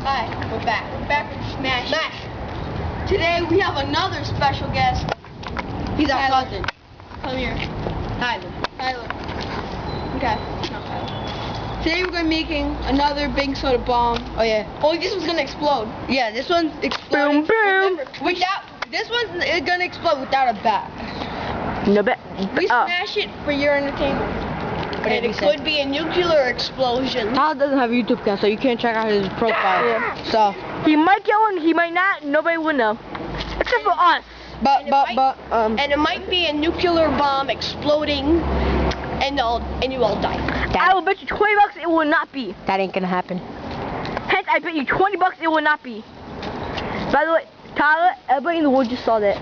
Hi, we're back. We're back with Smash. Today we have another special guest. He's our cousin. Come here. Tyler. Okay. Not Tyler. Today we're gonna be making another baking soda bomb. Oh yeah. Oh, this one's gonna explode. Yeah, this one's exploding. Boom, boom. This one's gonna explode without a bat. No bet. We smash it for your entertainment. And it could be a nuclear explosion. Tyler doesn't have a YouTube account, so you can't check out his profile. Yeah. So he might get one, he might not. Nobody will know, except for us. And it might be a nuclear bomb exploding, and you all die. I will bet you $20 it will not be. That ain't gonna happen. Hence, I bet you $20 it will not be. By the way, Tyler, everybody in the world just saw that.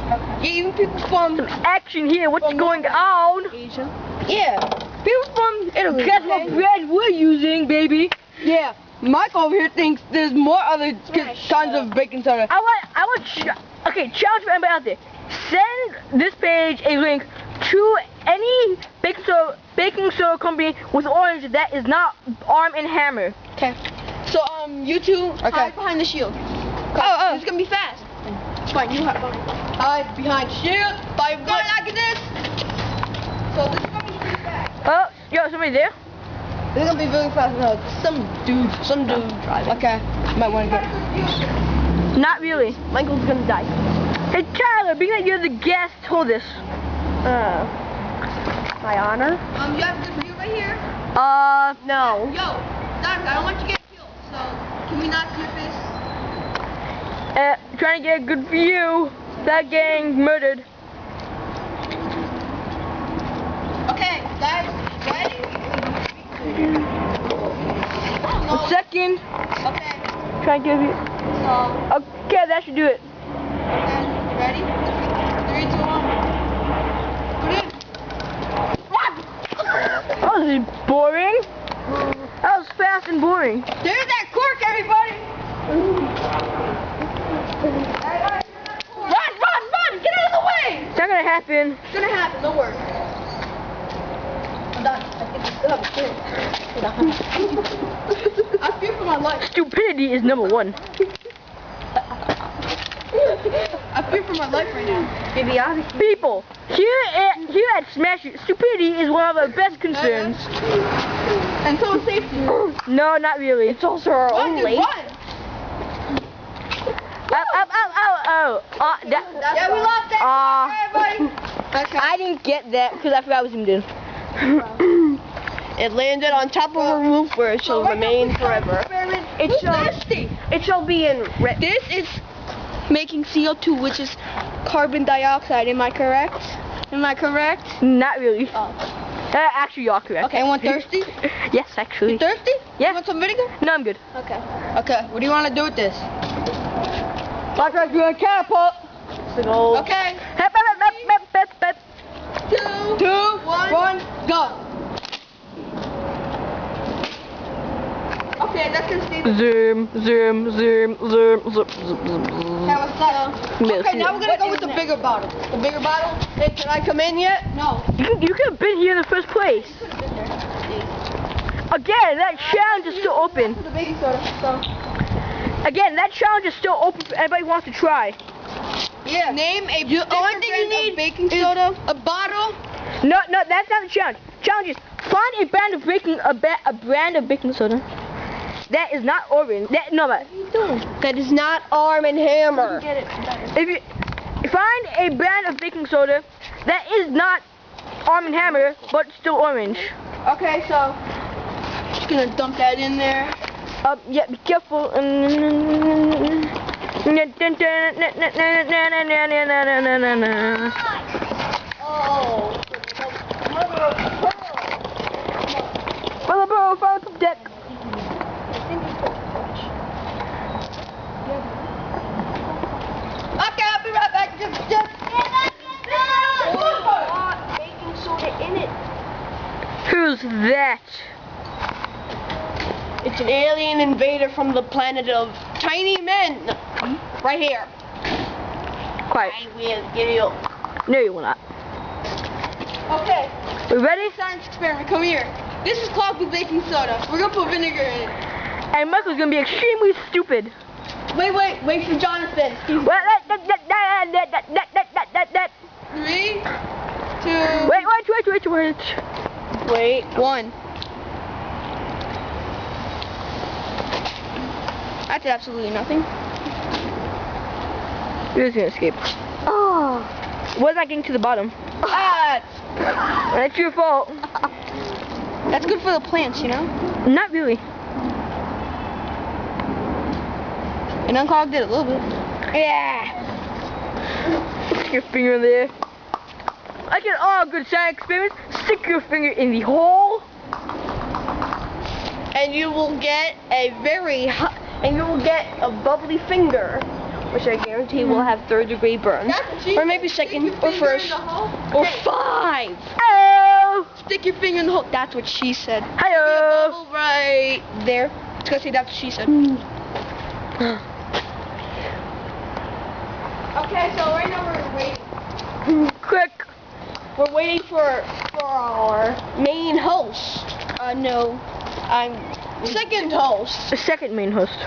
Yeah, even people from Some action here. What's going on? Asia. Yeah, people from Italy. Guess what bread we're using, baby? Yeah, Mike over here thinks there's more other kinds of baking soda. Okay, challenge for anybody out there. Send this page a link to any baking soda company with orange that is not Arm & Hammer. Okay. So you two hide behind the shield. Oh, it's gonna be fast. Fine, you hide behind. Hide behind shield. Bye. Look at this. So this is gonna be pretty fast. Oh, yo, somebody there? This is gonna be really fast. No, some dude driving. Okay, might want to get. Not really. Michael's gonna die. Hey Tyler, being that you're the guest, hold this. My honor. You have a good view right here. No. Yo, Doc, I don't want you to get killed. So can we not see your face? Trying to get a good view. That gang murdered. Okay, guys, ready? A second. Okay. Try to give you. So. Okay, that should do it. Okay, ready? 3, 2, 1. Put it. That was boring. That was fast and boring. There's that cork, everybody! Run! Get out of the way! It's not gonna happen. It's gonna happen, don't worry. I'm done. I think we still have a I fear for my life. Stupidity is number one. I fear for my life right now. Maybe honest. People, here at Smash It, stupidity is one of our best concerns. And so is safety. No, not really. It's also our own lake. Yeah, we lost that. Everybody. Okay. I didn't get that because I forgot I was zoomed in. It landed on top of a roof where it shall remain forever. It shall be in red. This is making CO2, which is carbon dioxide. Am I correct? Not really. Oh. Actually, you're correct. Okay, anyone thirsty? Yes, actually. You thirsty? Yeah. You want some vinegar? No, I'm good. Okay. Okay, what do you want to do with this? Like we're doing a catapult. Okay. 2, 1, go. Okay, that's gonna stay there. Zoom. Okay, what's that? Okay, now we're gonna go with the bigger bottle. The bigger bottle? Hey, can I come in yet? No. You could have been here in the first place. Again, that challenge is still open. The baking soda. So. Again, that challenge is still open for anybody who wants to try. Yeah. Name a only thing you need baking soda. A bottle. No, that's not the challenge. Challenge is find a brand of baking soda that is not orange. That is not Arm & Hammer. If you find a brand of baking soda that is not Arm & Hammer but still orange. Okay, so just gonna dump that in there. Yeah, be careful. Oh. Bro, follow the deck. Okay, I'll be right back. Just Baking soda in it. Who's that? It's an alien invader from the planet of tiny men. Right here. Quiet. I will give you. No, you will not. Okay. We ready? Science experiment. Come here. This is clogged with baking soda. We're gonna put vinegar in it. And Michael's gonna be extremely stupid. Wait for Jonathan. 3, 2. Wait. 1. That's absolutely nothing. You're just gonna escape. Oh. What's not getting to the bottom? That's your fault. That's good for the plants, you know? Not really. And unclogged it a little bit. Yeah. Stick your finger there. Like in all good science experiments, stick your finger in the hole. And you will get a bubbly finger, which I guarantee will have 3rd-degree burns, or maybe 2nd, or 1st, or 5. Oh. Stick your finger in the hole. That's what she said. Hi-oh. Bubble right there. It's gonna say that's what she said. Okay, so right now we're waiting. Quick. We're waiting for our main host. No, I'm 2nd host. The 2nd main host.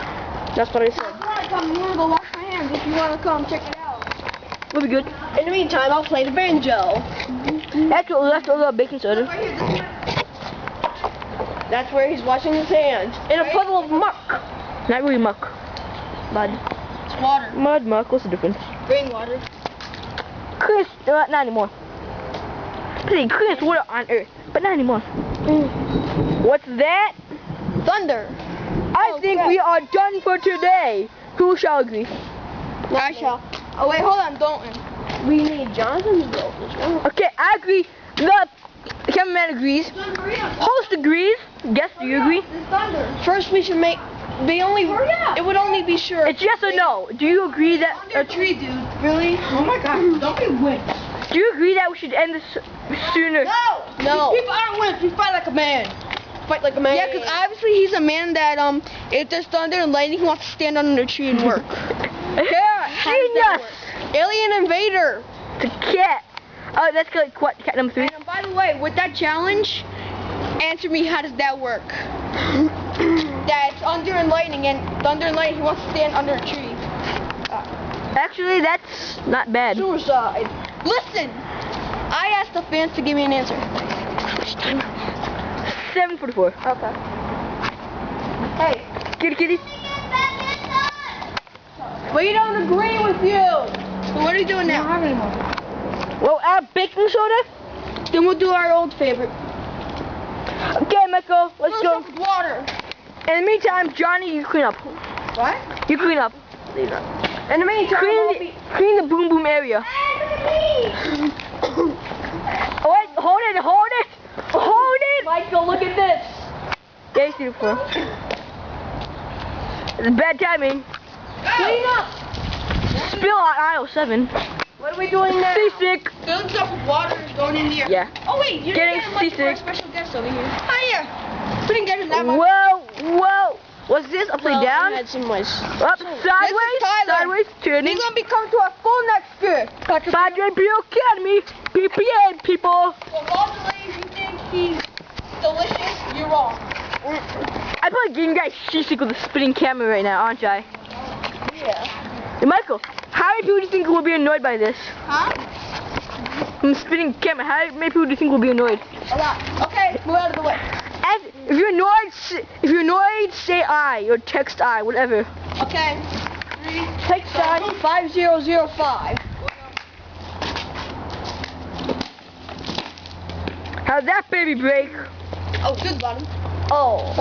That's what I said. I'm gonna go wash my hands if you wanna come check it out. We'll be good. In the meantime, I'll play the banjo. That's what left over baking soda. Right here, this is That's where he's washing his hands. In a puddle of muck. Not really muck. Mud. it's water. Mud, muck, what's the difference? Rainwater. Cleanest, not anymore. Pretty cleanest water on earth, but not anymore. What's that? Thunder. I think we are done for today. Who shall agree? I shall. Oh wait, hold on, don't. We need Jonathan's vote as well. Okay, I agree. The cameraman agrees. Host agrees. Guest, do you agree? There's thunder. First, we should make. It would only be sure. It's yes or no. Do you agree that? Under a tree, dude. Really? Oh my god, don't be wimp. Do you agree that we should end this sooner? No. These people aren't wimps. We fight like a man. Fight like a man. Yeah, because obviously he's a man that if there's thunder and lightning, he wants to stand under a tree and work. Genius. Alien invader. The cat. Oh, that's like what? Cat number 3. And by the way, with that challenge, answer me, how does that work? That's thunder and lightning, and thunder and lightning, he wants to stand under a tree. Actually, that's not bad. Suicide. Listen, I asked the fans to give me an answer. 7:44. Okay. Hey, Kitty. We don't agree with you. so what are you doing now? Well, add baking soda. Then we'll do our old favorite. Okay, Michael, let's Fill go. us up with water. In the meantime, Johnny, you clean up. What? You clean up. In the meantime, Clean the boom boom area. Oh wait, hold it. Michael, look at this. Yeah, you see the floor. It's bad timing. Clean up. Spill on aisle 7. What are we doing now? Seasick. Fill this up with water is going in the air. Yeah. Oh wait, you Getting didn't get much for our seasick. special guest over here. Oh yeah. We didn't get him that much. Whoa. What's this? Upside down? I had some mice. Up, sideways. Tyler. Turning. He's gonna be coming to our full next year. Padre Pio Academy. PPA, people. For all the ladies who think he's delicious, you're wrong. I'm probably getting guys seasick with a spinning camera right now, aren't I? Yeah. Hey, Michael, how many people do you think will be annoyed by this? Huh? I'm spinning camera. How many people do you think will be annoyed? A lot. Okay, move out of the way. And if you're annoyed, say I or text I, whatever. Okay. 3. Text sign 5005. How'd that baby break? Oh, good bottom. Oh.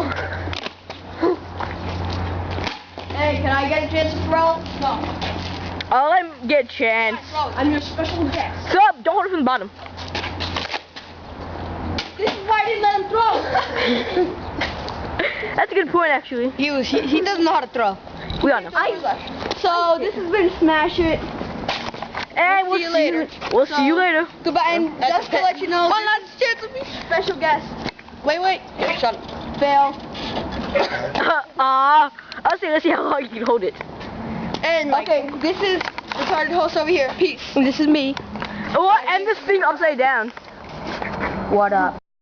Hey, can I get a chance to throw? No. I'll let him get a chance. I'm your special guest. So, don't hold it from the bottom. This is why I didn't let him throw. That's a good point, actually. He doesn't know how to throw. We all know. So this has been Smash It. And we'll see you later. We'll see you later. Goodbye. And just to let you know, one last chance to be special guest. Wait. Shut up. Fail. Let's see how long you can hold it. And okay, this is retarded host over here. Peace. And this is me. Oh, and this thing upside down. What up?